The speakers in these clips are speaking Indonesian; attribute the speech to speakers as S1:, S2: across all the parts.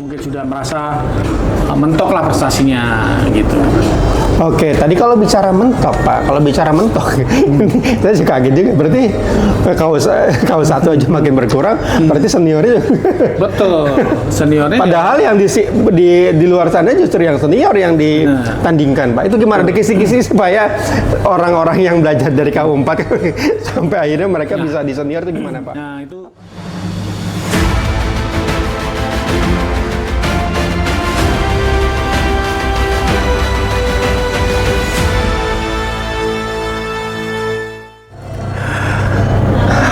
S1: mungkin sudah merasa mentok lah prestasinya gitu.
S2: Oke, tadi kalau bicara mentok Pak, saya sih kaget juga. Berarti kalau satu aja makin berkurang, berarti seniornya.
S1: Betul, seniornya.
S2: Padahal yang di luar sana justru yang senior yang ditandingkan Pak. Itu gimana dikisi-kisi supaya orang-orang yang belajar dari KU4 sampai akhirnya mereka bisa di senior itu gimana Pak?
S1: Nah itu.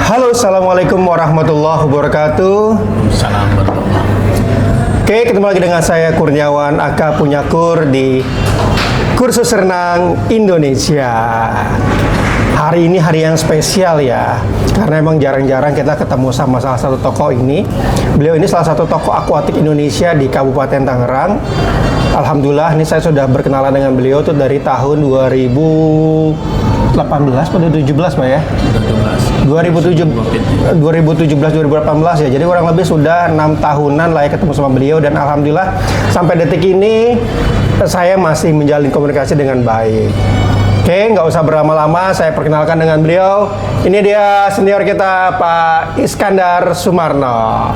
S2: Halo, Assalamualaikum warahmatullahi wabarakatuh.
S1: Salam berdoa.
S2: Oke, ketemu lagi dengan saya Kurniawan Aka Punyakur di Kursus Renang Indonesia. Hari ini hari yang spesial ya, karena emang jarang-jarang kita ketemu sama salah satu tokoh ini. Beliau ini salah satu tokoh akuatik Indonesia di Kabupaten Tangerang. Alhamdulillah, ini saya sudah berkenalan dengan beliau tuh dari tahun 2018 pada 17 Pak ya? 2017-2018 ya, jadi kurang lebih sudah 6 tahunan lah ya ketemu sama beliau, dan alhamdulillah sampai detik ini saya masih menjalin komunikasi dengan baik. Oke, nggak usah berlama-lama, saya perkenalkan dengan beliau. Ini dia senior kita, Pak Iskandar Sumarno.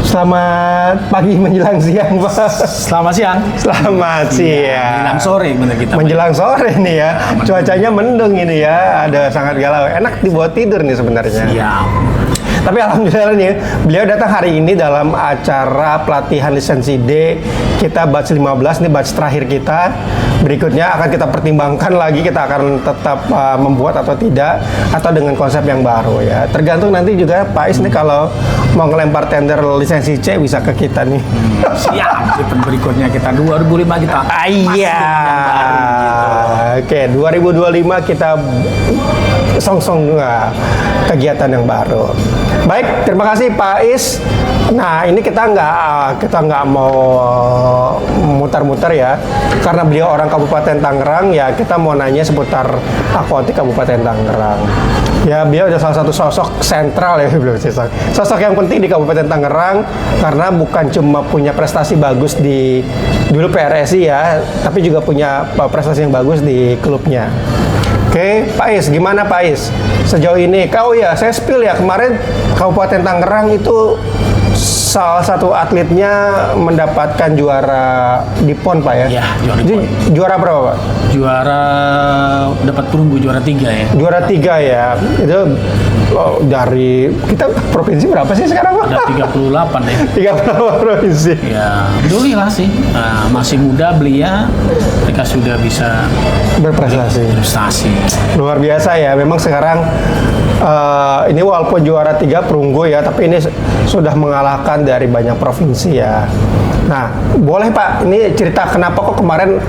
S2: Selamat pagi menjelang siang, Pak.
S1: Selamat siang.
S2: Selamat siang.
S1: Menjelang sore bener kita.
S2: Menjelang sore nih ya. Cuacanya mendung ini ya. Ada sangat galau. Enak dibuat tidur nih sebenarnya.
S1: Siap.
S2: Tapi alhamdulillah nih, beliau datang hari ini dalam acara pelatihan lisensi D. Kita batch 15 nih, batch terakhir kita. Berikutnya akan kita pertimbangkan lagi, kita akan tetap membuat atau tidak, atau dengan konsep yang baru ya. Tergantung nanti juga Pak Is nih kalau mau ngelempar tender lisensi C bisa ke kita nih.
S1: Siap. Event berikutnya kita 2005 kita.
S2: Iya. Oke, 2025 kita song-song kegiatan yang baru. Baik, terima kasih Pak Is. Nah, ini kita nggak mau mutar-mutar ya, karena beliau orang Kabupaten Tangerang ya. Kita mau nanya seputar akuatik Kabupaten Tangerang. Ya, beliau adalah salah satu sosok sentral ya, sosok yang penting di Kabupaten Tangerang, karena bukan cuma punya prestasi bagus di dulu PRSI ya, tapi juga punya prestasi yang bagus di klubnya. Oke, Pak Is, gimana Pak Is sejauh ini? Saya spill ya, kemarin Kabupaten Tangerang itu salah satu atletnya mendapatkan juara di PON Pak ya?
S1: Iya, juara di PON.
S2: Juara berapa Pak?
S1: Juara dapat perunggu juara 3 ya.
S2: Juara 3 ya. Itu dari kita provinsi berapa sih sekarang Pak?
S1: Ada 38 deh.
S2: 38 provinsi.
S1: Ya, alhamdulillah sih. Masih muda belia, mereka sudah bisa berprestasi.
S2: Luar biasa ya. Memang sekarang ini walaupun juara 3 perunggu ya, tapi ini sudah mengalahkan dari banyak provinsi ya. Nah, boleh Pak, ini cerita kenapa kok kemarin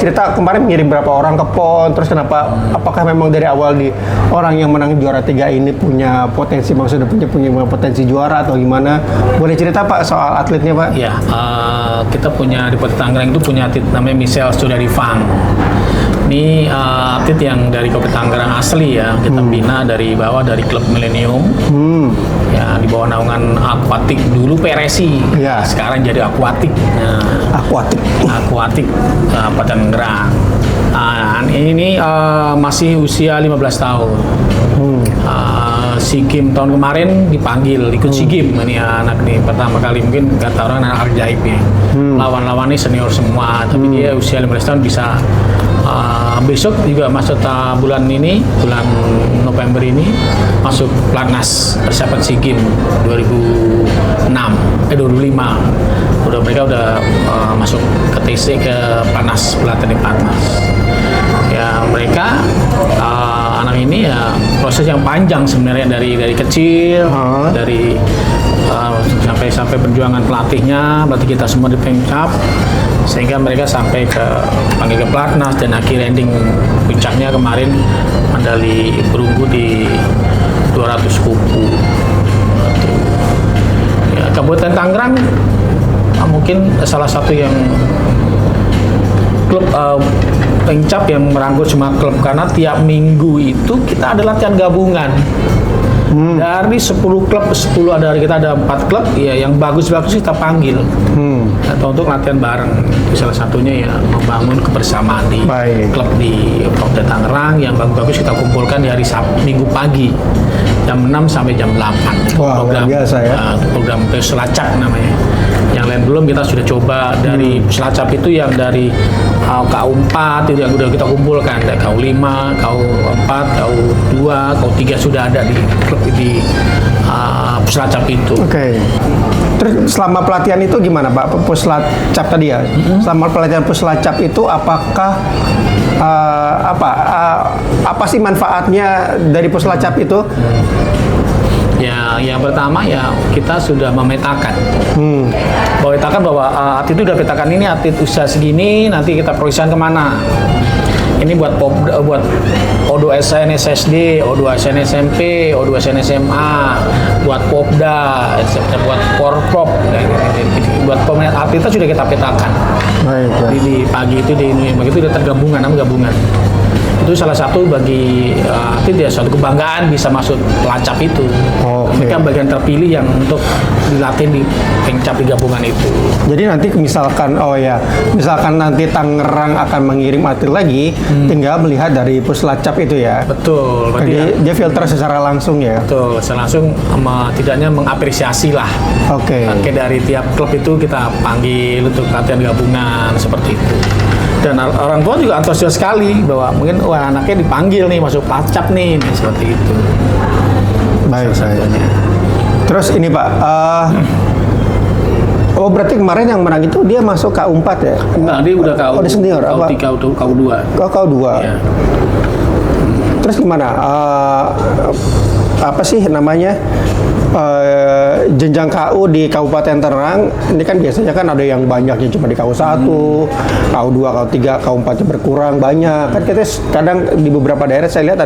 S2: cerita kemarin ngirim berapa orang ke PON, terus kenapa, apakah memang dari awal orang yang menang juara 3 ini punya potensi, maksudnya punya potensi juara atau gimana? Boleh cerita Pak soal atletnya Pak?
S1: Ya, kita punya di Kota Tangerang itu punya atlet namanya Michelle Sudarifang. Ini atlet yang dari Kota Tangerang asli ya, kita bina dari bawah, dari klub Millennium. Ya, di bawah naungan akuatik dulu PRSI.
S2: Ya.
S1: Sekarang jadi akuatik. Akuatik Kota Tangerang. Ini masih usia 15 tahun. SEA Games tahun kemarin dipanggil ikut SEA Games. Ini anak nih pertama kali, mungkin kata orang anak ajaib ya. Lawan-lawannya senior semua, tapi dia usia 15 tahun bisa. Besok juga masuk bulan November ini masuk Platnas persiapan SEA Games 2005. Mereka udah masuk ke TC, ke Platnas, pelatihan di Platnas. Ya, mereka anak ini ya proses yang panjang sebenarnya, dari kecil, dari sampai perjuangan pelatih kita semua di Pemkap, sehingga mereka sampai panggil ke Platnas, dan akhir ending puncaknya kemarin medali perunggu di 200 kupu. Ya, Kabupaten Tangerang mungkin salah satu yang klub Pemkap yang merangkul semua klub, karena tiap minggu itu kita ada latihan gabungan. Dari 10 klub, 10 ada kita ada 4 klub, ya yang bagus-bagus kita panggil atau untuk latihan bareng. Salah satunya ya membangun kebersamaan di
S2: Baik.
S1: klub di Kopda Tangerang yang bagus-bagus kita kumpulkan di hari Sabtu Minggu pagi jam 6 sampai jam 8.
S2: Wah, luar biasa ya.
S1: Program Puslacap namanya. Yang lain belum kita sudah coba dari Puslacap itu yang dari KU4 itu yang udah kita kumpulkan, ada KU5, KU4, KU2, KU3 sudah ada di klub di Puslacap itu.
S2: Oke. Terus selama pelatihan itu gimana Pak? Puslacap tadi ya. Selama pelatihan Puslacap itu apakah apa sih manfaatnya dari Puslacap itu?
S1: Ya, yang pertama ya kita sudah memetakan, bahwa atlet itu udah petakan ini atlet usia segini, nanti kita proyeksikan kemana. Ini buat O2 SN SSD, O2 SN SMP, O2 SN SMA, buat Popda, buat Porprov, buat peminat atlet itu sudah kita petakan.
S2: Baik.
S1: Di pagi itu begitu udah tergabungan, namanya gabungan. Itu salah satu bagi atlet ya suatu kebanggaan bisa masuk pelacap itu.
S2: Oke.
S1: Mereka bagian terpilih yang untuk dilatih di pencap di gabungan itu.
S2: Jadi nanti misalkan nanti Tangerang akan mengirim atlet lagi, tinggal melihat dari Puslacap itu ya.
S1: Betul.
S2: Jadi dia filter secara langsung ya.
S1: Betul. Secara langsung tidaknya mengapresiasi lah.
S2: Oke.
S1: Oke, dari tiap klub itu kita panggil untuk latihan gabungan seperti itu. Dan orang tua juga antusias sekali bahwa mungkin anaknya dipanggil nih masuk pelacap nih seperti itu.
S2: Baik. Terus ini Pak, berarti kemarin yang menang itu dia masuk KU4 ya?
S1: Enggak, dia udah KU.
S2: Dia senior apa?
S1: KU2.
S2: KU2.
S1: Ya.
S2: Terus gimana? Apa sih namanya? Jenjang KU di Kabupaten Tangerang ini kan biasanya kan ada yang banyaknya cuma di KU1, KU2, KU3, KU4-nya berkurang banyak. Kan kita kadang di beberapa daerah saya lihat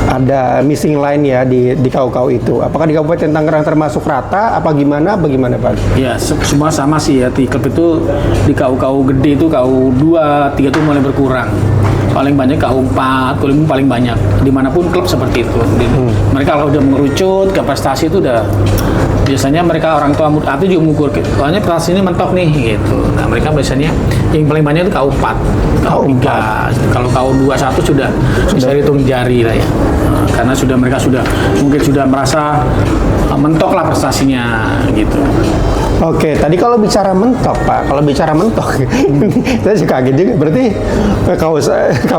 S2: ada missing line ya di KU-KU itu. Apakah di Kabupaten Tangerang termasuk rata? Bagaimana Pak?
S1: Ya, semua sama sih ya. Di klub itu di KU-KU gede itu KU2, 3 itu mulai berkurang. Paling banyak KU4, KU5 paling banyak. Dimanapun klub seperti itu. Mereka kalau udah mengerucut ke prestasi itu udah biasanya mereka orang tua atlet juga mengukur, soalnya prestasi ini mentok nih gitu. Nah mereka biasanya yang paling banyak itu KU4, KU3. Kalau KU21 sudah bisa hitung jari lah ya. Karena mereka mungkin sudah merasa mentok lah prestasinya gitu.
S2: Oke, tadi kalau bicara mentok Pak, saya juga kaget juga. Berarti kalau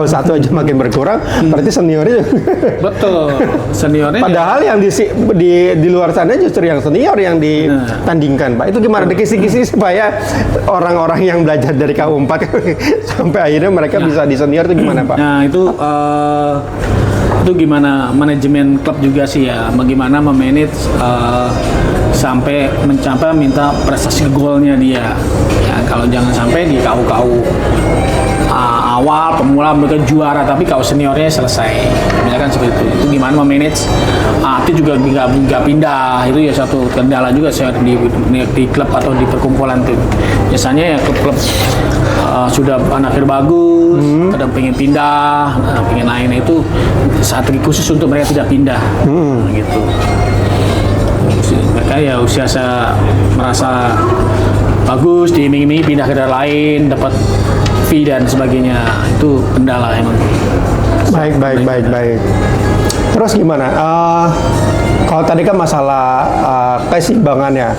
S2: satu aja makin berkurang, berarti seniornya juga.
S1: Betul, seniornya.
S2: Padahal yang di luar sana justru yang senior yang ditandingkan Pak. Itu gimana kisi-kisi supaya orang-orang yang belajar dari KU4 sampai akhirnya mereka bisa di senior itu gimana Pak?
S1: Nah itu gimana manajemen klub juga sih ya, bagaimana memanage sampai mencapai minta prestasi golnya dia. Ya, kalau jangan sampai di KU-KU awal pemula mereka juara tapi KU seniornya selesai. Misalkan seperti itu. Itu gimana memanage atlet juga nggak pindah. Itu ya satu kendala juga saya di klub atau di perkumpulan tuh. Biasanya ya klub-klub sudah akhir bagus, kadang pengen pindah, pengen lain itu strategi khusus untuk mereka tidak pindah, gitu. Mereka ya usia saya merasa bagus, diiming-imingi pindah ke daerah lain, dapat fee dan sebagainya, itu kendala emang.
S2: Baik. Terus gimana? Kalau tadi kan masalah keseimbangan ya.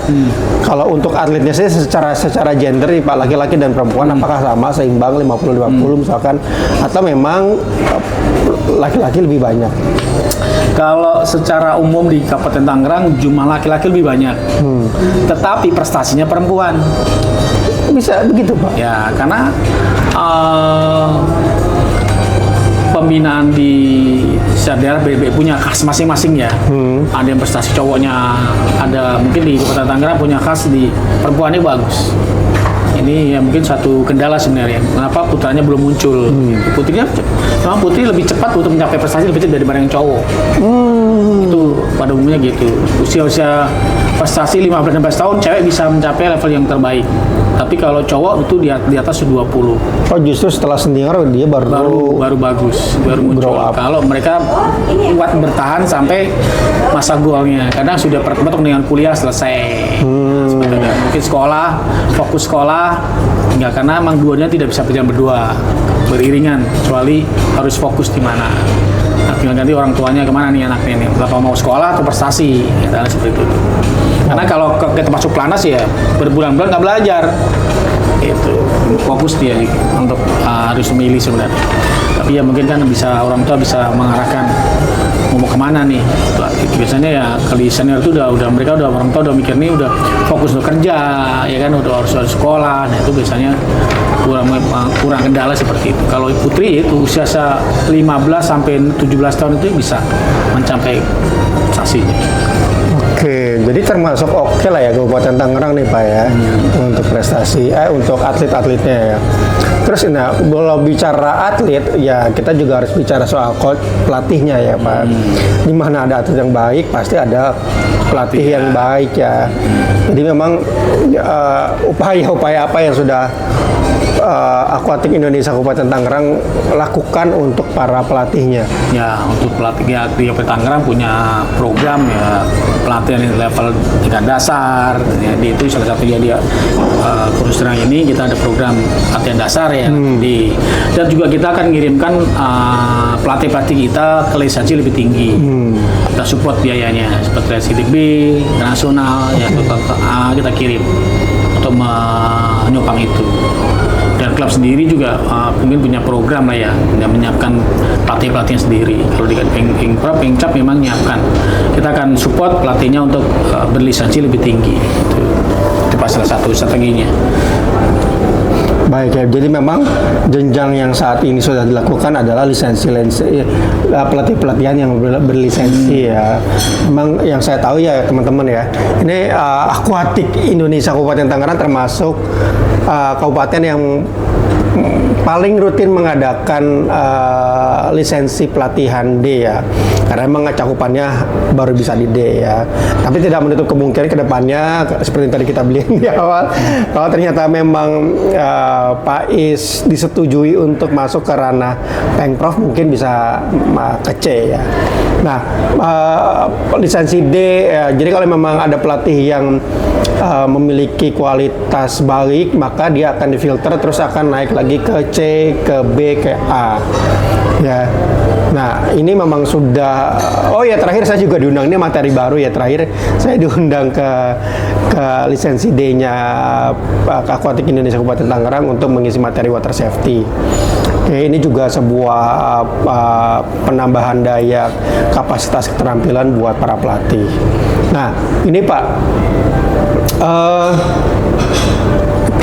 S2: Kalau untuk atletnya sih secara gender nih Pak, laki-laki dan perempuan apakah sama seimbang 50-50 misalkan, atau memang laki-laki lebih banyak?
S1: Kalau secara umum di Kabupaten Tangerang jumlah laki-laki lebih banyak, tetapi prestasinya perempuan.
S2: Bisa begitu Pak?
S1: Ya karena pembinaan di setiap daerah punya khas masing-masing ya. Ada yang prestasi cowoknya, ada mungkin di Kabupaten Tangerang punya khas di perempuannya bagus. Ini ya mungkin satu kendala sebenarnya. Kenapa putranya belum muncul? Memang putri lebih cepat untuk mencapai prestasi lebih cepat daripada yang cowok. Itu pada umumnya gitu. Usia prestasi 15-16 tahun cewek bisa mencapai level yang terbaik. Tapi kalau cowok itu di atas 20.
S2: Oh, justru setelah senior dia baru
S1: bagus, baru muncul. Kalau mereka kuat bertahan sampai masa goalnya, kadang sudah bertepuk dengan kuliah selesai. Mungkin sekolah, fokus sekolah, enggak, karena emang duanya tidak bisa berjalan berdua, beriringan, kecuali harus fokus di mana. Nah, tinggal ganti orang tuanya kemana nih anaknya nih, apa mau sekolah atau prestasi, ya, seperti itu. Karena kalau kita masuk Planas ya berbulan-bulan nggak belajar, itu fokus dia untuk harus memilih sebenarnya. Tapi ya mungkin kan bisa orang tua bisa mengarahkan mau kemana nih. Biasanya ya kalau senior itu udah mereka orang tua udah mikir nih udah fokus untuk kerja, ya kan udah harus sekolah. Nah itu biasanya kurang kendala seperti itu. Kalau putri itu usia 15 sampai 17 tahun itu bisa mencapai prestasinya.
S2: Oke, jadi termasuk oke lah ya Kabupaten Tangerang nih Pak ya untuk prestasi, untuk atlet-atletnya ya. Terus nah, kalau bicara atlet ya kita juga harus bicara soal coach pelatihnya ya Pak. Di mana ada atlet yang baik pasti ada pelatih yang baik ya. Jadi memang upaya-upaya apa yang sudah Aquatic Indonesia Kabupaten Tangerang lakukan untuk para pelatihnya?
S1: Ya, untuk pelatihnya di Tangerang punya program ya pelatihan level tingkat dasar. Ya, itu salah satunya dia kursus terang ini kita ada program latihan dasar ya. Dan juga kita akan mengirimkan pelatih-pelatih kita ke lisensi lebih tinggi. Kita support biayanya seperti lisensi B, nasional ya kita kirim untuk menyokong itu. Dan klub sendiri juga mungkin punya program lah ya, yang menyiapkan pelatih-pelatihnya sendiri. Kalau di Pengcap memang menyiapkan. Kita akan support pelatihnya untuk berlisensi lebih tinggi. Itu salah satu strateginya.
S2: Baik ya, jadi memang jenjang yang saat ini sudah dilakukan adalah pelatihan yang berlisensi ya. Memang yang saya tahu ya teman-teman ya, ini Aquatic Indonesia Kabupaten Tangerang termasuk kabupaten yang paling rutin mengadakan lisensi pelatihan D ya, karena memang cakupannya baru bisa di D ya. Tapi tidak menutup kemungkinan kedepannya seperti yang tadi kita bilang di awal, kalau ternyata memang Pak Is disetujui untuk masuk ke ranah Pengprov mungkin bisa ke C ya. Nah, lisensi D ya, jadi kalau memang ada pelatih yang memiliki kualitas baik, maka dia akan difilter terus akan naik lagi ke C, ke B, ke A. Ya. Nah, ini memang sudah terakhir saya juga diundang, ini materi baru ya, terakhir saya diundang ke lisensi D-nya Aquatic Indonesia Kabupaten Tangerang untuk mengisi materi water safety. Oke, ini juga sebuah penambahan daya kapasitas keterampilan buat para pelatih. Nah, ini Pak,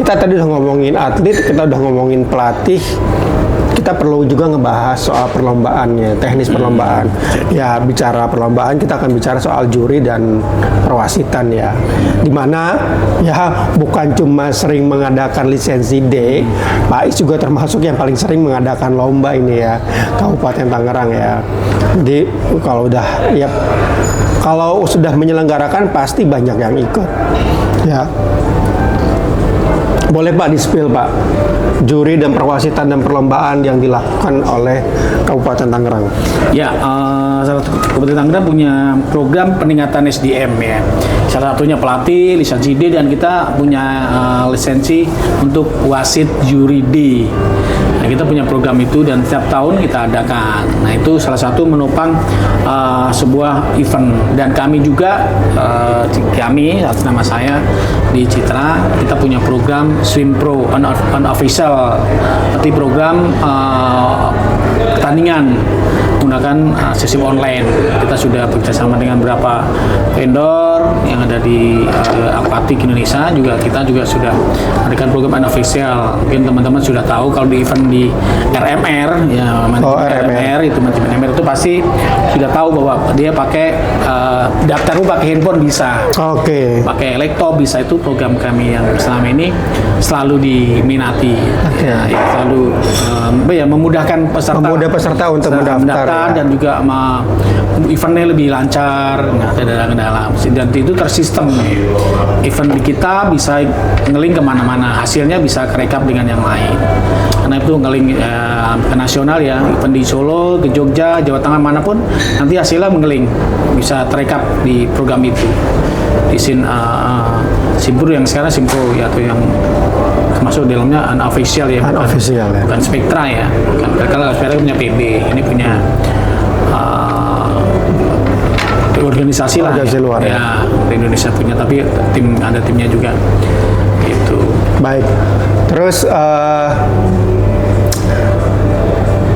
S2: kita tadi udah ngomongin atlet, kita udah ngomongin pelatih, kita perlu juga ngebahas soal perlombaannya, teknis perlombaan. Ya, bicara perlombaan kita akan bicara soal juri dan perwasitan ya. Dimana ya bukan cuma sering mengadakan lisensi D, Pak Is juga termasuk yang paling sering mengadakan lomba ini ya, Kabupaten Tangerang ya. Jadi kalau sudah menyelenggarakan pasti banyak yang ikut. Ya. Boleh Pak di-spill Pak, juri dan perwasitan dan perlombaan yang dilakukan oleh Kabupaten Tangerang.
S1: Ya, Kabupaten Tangerang punya program peningkatan SDM ya. Salah satunya pelatih, lisensi D, dan kita punya lisensi untuk wasit juri D. Nah, kita punya program itu dan setiap tahun kita adakan. Nah, itu salah satu menopang sebuah event. Dan kami juga, atas nama saya di Citra, kita punya program Swim Pro unofficial, seperti program pertandingan menggunakan sistem online. Kita sudah bekerjasama dengan beberapa vendor Junior yang ada di Aquatic Indonesia juga kita juga sudah adakan program unofficial. Mungkin teman-teman sudah tahu kalau di event di RMR ya RMR itu manajemen RMR itu pasti sudah tahu bahwa dia pakai daftar pakai handphone bisa.
S2: Oke.
S1: Pakai laptop bisa, itu program kami yang selama ini selalu diminati. Ya, selalu memudahkan peserta
S2: untuk mendaftar
S1: dan juga eventnya lebih lancar, nggak ada kendala. Dan itu tersistem. Event di kita bisa ngeling kemana-mana, hasilnya bisa kerekap dengan yang lain. Karena itu ngeling ke nasional ya, event di Solo, ke Jogja, Jawa Tengah manapun, nanti hasilnya mengeling, bisa terekap di program itu. Di Simpro yang sekarang Simpro ya, atau yang termasuk dalamnya unofficial ya, bukan Spektra ya, bukan. Kalau Spektra punya PB, ini punya organisasi lah
S2: luar
S1: ya, di Indonesia punya, tapi ada timnya juga itu.
S2: Baik, terus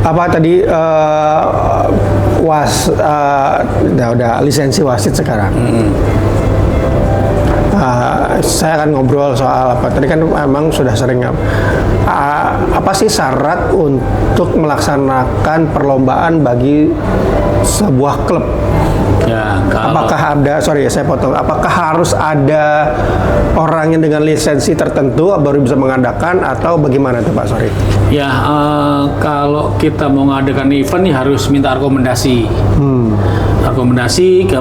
S2: apa tadi udah lisensi wasit sekarang. Saya akan ngobrol soal apa tadi, kan emang sudah sering apa sih syarat untuk melaksanakan perlombaan bagi sebuah klub?
S1: Ya,
S2: apakah ada, saya potong, apakah harus ada orang yang dengan lisensi tertentu baru bisa mengadakan atau bagaimana tuh Pak? Sorry.
S1: Ya, kalau kita mau mengadakan event ya harus minta rekomendasi. Rekomendasi ke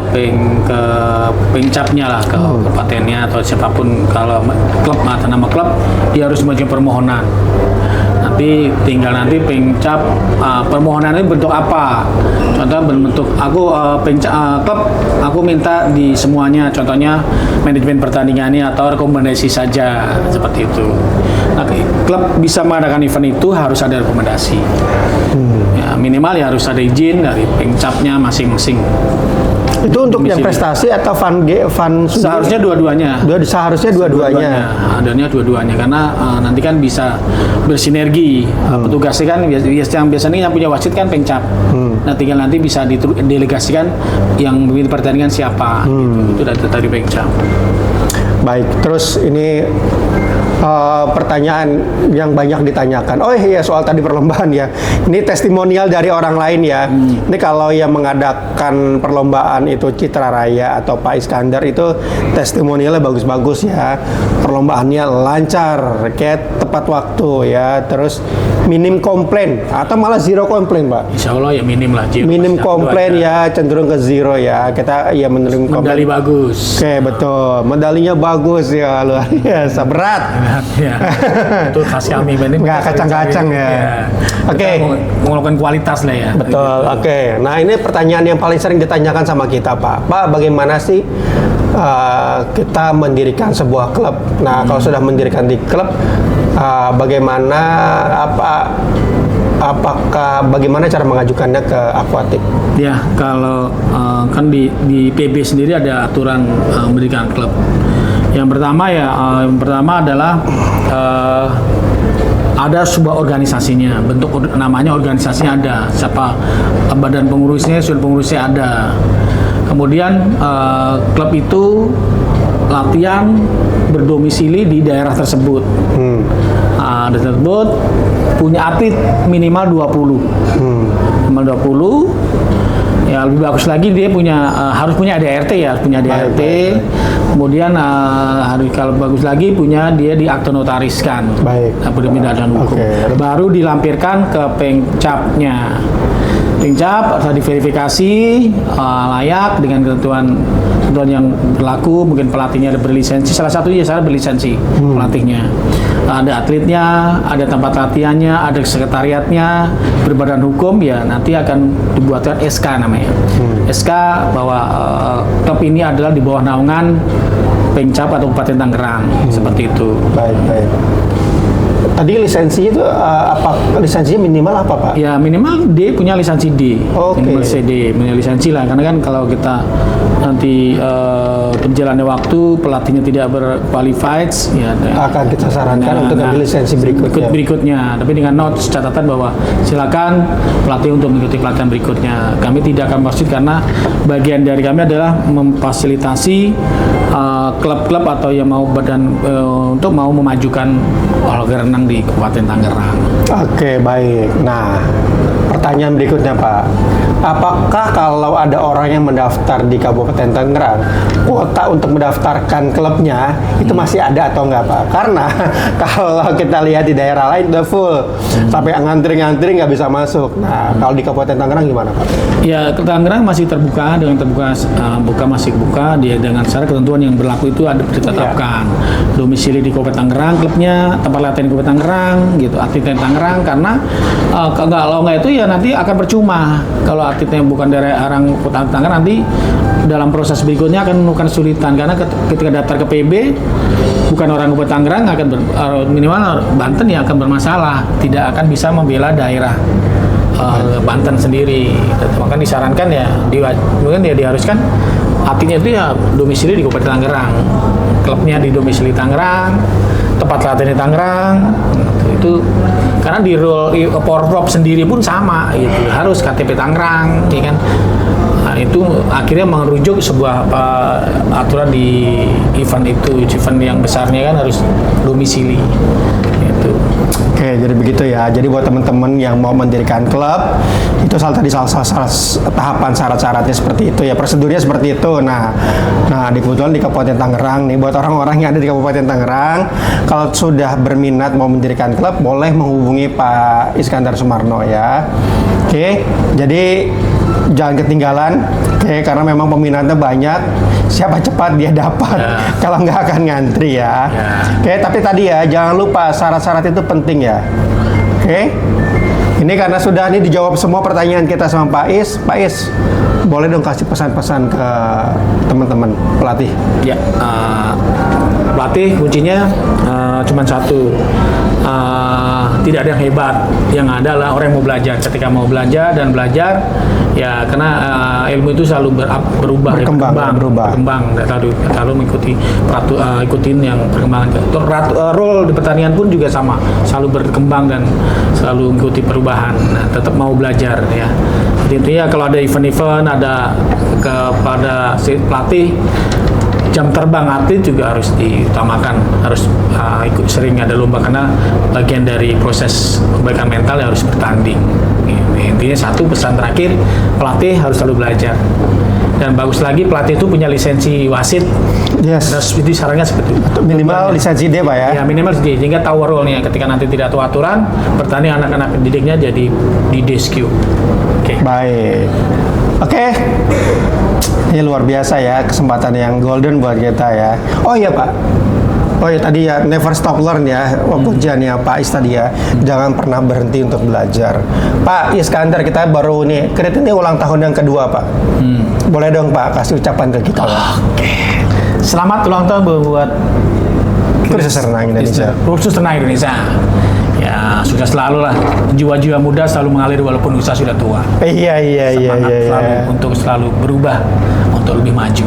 S1: pengcapnya lah, ke patennya atau siapapun. Kalau klub atau nama klub, dia harus mengajukan permohonan. Nanti tinggal pengcap permohonannya bentuk apa. Contoh berbentuk klub aku minta di semuanya, contohnya manajemen pertandingannya atau rekomendasi saja, seperti itu. Nah, klub bisa mengadakan event itu harus ada rekomendasi. Ya, minimal ya harus ada izin dari pengcapnya masing-masing.
S2: Itu untuk yang prestasi atau fun?
S1: Seharusnya dua-duanya.
S2: Seharusnya dua-duanya.
S1: Adanya dua-duanya, karena nanti kan bisa bersinergi. Petugasnya kan biasanya yang punya wasit kan pengcap. Nah, tinggal nanti bisa didelegasikan yang memimpin pertandingan siapa. Gitu. Itu dari pengcap.
S2: Baik, terus ini pertanyaan yang banyak ditanyakan. Oh iya, soal tadi perlombaan ya. Ini testimonial dari orang lain ya. Ini kalau yang mengadakan perlombaan itu Citra Raya atau Pak Iskandar, itu testimonialnya bagus-bagus ya. Perlombaannya lancar, kayak tepat waktu ya. Terus minim komplain atau malah zero komplain, Pak.
S1: Insya Allah ya minim lah.
S2: Minim komplain ya, cenderung ke zero ya. Kita ya menerima komplain.
S1: Medali bagus.
S2: Oke, betul. Medalinya bagus ya, luar biasa. Berat.
S1: Ya, itu khas kami.
S2: Nggak kacang-kacang ya. Oke.
S1: Melakukan kualitas lah ya.
S2: Betul. Gitu. Oke. Nah, ini pertanyaan yang paling sering ditanyakan sama kita, Pak. Pak, bagaimana sih kita mendirikan sebuah klub? Nah, kalau sudah mendirikan di klub, bagaimana bagaimana cara mengajukannya ke Aquatic?
S1: Ya, kalau kan di PB sendiri ada aturan mendirikan klub. Yang pertama adalah ada sebuah organisasinya, bentuk namanya organisasinya ada, siapa badan pengurusnya ada. Kemudian klub itu latihan berdomisili di daerah tersebut. Daerah tersebut punya atlet minimal 20. Minimal 20. Ya, lebih bagus lagi dia harus punya ADRT ya, ADRT. Kemudian kalau bagus lagi dia di akte notariskan.
S2: Baik.
S1: Badan hukum. Baru dilampirkan ke pengcapnya. Pengcap atau diverifikasi layak dengan ketentuan yang berlaku. Mungkin pelatihnya ada berlisensi, salah satunya saya berlisensi pelatihnya. Ada atletnya, ada tempat latihannya, ada sekretariatnya, berbadan hukum, ya nanti akan dibuatkan SK namanya. SK bahwa klub ini adalah di bawah naungan Pengcap atau Kabupaten Tangerang, seperti itu.
S2: Baik. Tadi lisensinya itu apa? Lisensinya minimal apa, Pak?
S1: Ya minimal D punya lisensi D,
S2: Oke.
S1: minimal CD, punya lisensi lah. Karena kan kalau kita nanti berjalannya waktu pelatihnya tidak berqualified, ya
S2: Akan kita sarankan untuk ambil lisensi
S1: berikutnya. Tapi dengan notes catatan bahwa silakan pelatih untuk mengikuti pelatihan berikutnya. Kami tidak akan maksud karena bagian dari kami adalah memfasilitasi klub-klub atau yang mau untuk mau memajukan olahraga renang di Kabupaten Tangerang.
S2: Oke, baik. Nah, pertanyaan berikutnya, Pak. Apakah kalau ada orang yang mendaftar di Kabupaten Tangerang, kuota untuk mendaftarkan klubnya itu masih ada atau enggak, Pak? Karena kalau kita lihat di daerah lain udah full, sampai ngantri-ngantri nggak bisa masuk. Nah, kalau di Kabupaten Tangerang gimana, Pak?
S1: Ya, Tangerang masih terbuka masih buka dia dengan syarat ketentuan yang berlaku itu ada ditetapkan. Domisili di Kabupaten Tangerang, klubnya, tempat latihan di Kabupaten Tangerang, gitu, atletnya di Tangerang karena kalau nggak itu ya nanti akan percuma. Kalau atletnya bukan dari orang Kota Tangerang nanti dalam proses berikutnya akan menemukan kesulitan karena ketika daftar ke PB bukan orang Kabupaten Tangerang akan minimal Banten ya akan bermasalah, tidak akan bisa membela daerah Banten sendiri. Maka disarankan ya mungkin dia diharuskan atletnya itu ya domisili di Kabupaten Tangerang, klubnya di domisili Tangerang, tempat latihan di Tangerang. Itu karena di Porprov sendiri pun sama gitu, harus KTP Tangerang, ya kan. Nah, itu akhirnya merujuk sebuah aturan di event yang besarnya kan harus domisili gitu.
S2: Oke, jadi begitu ya. Jadi buat teman-teman yang mau mendirikan klub, itu salah tahapan syarat-syaratnya seperti itu ya, prosedurnya seperti itu. Nah, di kebetulan di Kabupaten Tangerang nih, buat orang-orang yang ada di Kabupaten Tangerang, kalau sudah berminat mau mendirikan klub, boleh menghubungi Pak Iskandar Sumarno ya. Oke, jadi jangan ketinggalan, oke, karena memang peminatnya banyak. Siapa cepat dia dapat, kalau nggak akan ngantri ya. Oke, tapi tadi ya jangan lupa syarat-syarat itu penting ya. Oke, ini karena sudah dijawab semua pertanyaan kita sama Pak Is. Pak Is, boleh dong kasih pesan-pesan ke teman-teman pelatih.
S1: Ya, pelatih kuncinya cuma satu. Tidak ada yang hebat, yang ada adalah orang yang mau belajar. Ketika mau belajar dan belajar, ya karena ilmu itu selalu berkembang, selalu mengikuti ikutin yang perkembangan. Role di pertanian pun juga sama, selalu berkembang dan selalu mengikuti perubahan. Nah, tetap mau belajar ya. Jadi intinya kalau ada event-event, ada kepada si pelatih, jam terbang atlet juga harus diutamakan, harus ikut sering ada lomba karena bagian dari proses perbaikan mental ya harus bertanding. Intinya satu pesan terakhir, pelatih harus selalu belajar. Dan bagus lagi pelatih itu punya lisensi wasit.
S2: Yes.
S1: Nah, itu sarannya seperti itu.
S2: Minimal lisensi D, Pak ya.
S1: Ya minimal D, sehingga tahu role-nya. Ketika nanti tidak tahu aturan, bertanding anak-anak didiknya jadi di DSQ. Oke.
S2: Baik. Oke. Ini luar biasa ya, kesempatan yang golden buat kita ya. Oh iya, Pak. Oh ya tadi ya, never stop learn ya, kunciannya Pak Is tadi ya, jangan pernah berhenti untuk belajar. Pak Iskandar, kita baru nih, ini ulang tahun yang kedua, Pak. Boleh dong Pak, kasih ucapan ke kita.
S1: Oke. Selamat ulang tahun buat
S2: Khusus Renang Indonesia.
S1: Khusus Renang Indonesia. Ya sudah selalu lah, jiwa-jiwa muda selalu mengalir walaupun usaha sudah tua.
S2: Iya.
S1: Selalu untuk selalu berubah, untuk lebih maju.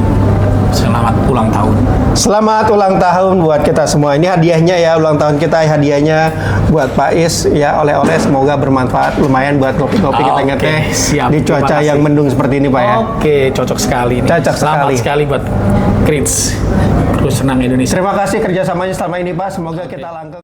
S1: Selamat ulang tahun.
S2: Selamat ulang tahun buat kita semua. Ini hadiahnya ya, ulang tahun kita hadiahnya buat Pak Is ya, oleh-oleh, semoga bermanfaat, lumayan buat ngopi-ngopi kita ngeteh di cuaca yang mendung seperti ini Pak ya.
S1: Oke, cocok sekali. Selamat sekali buat Krits, Khusus Renang Indonesia.
S2: Terima kasih kerjasamanya selama ini Pak, semoga kita langgeng.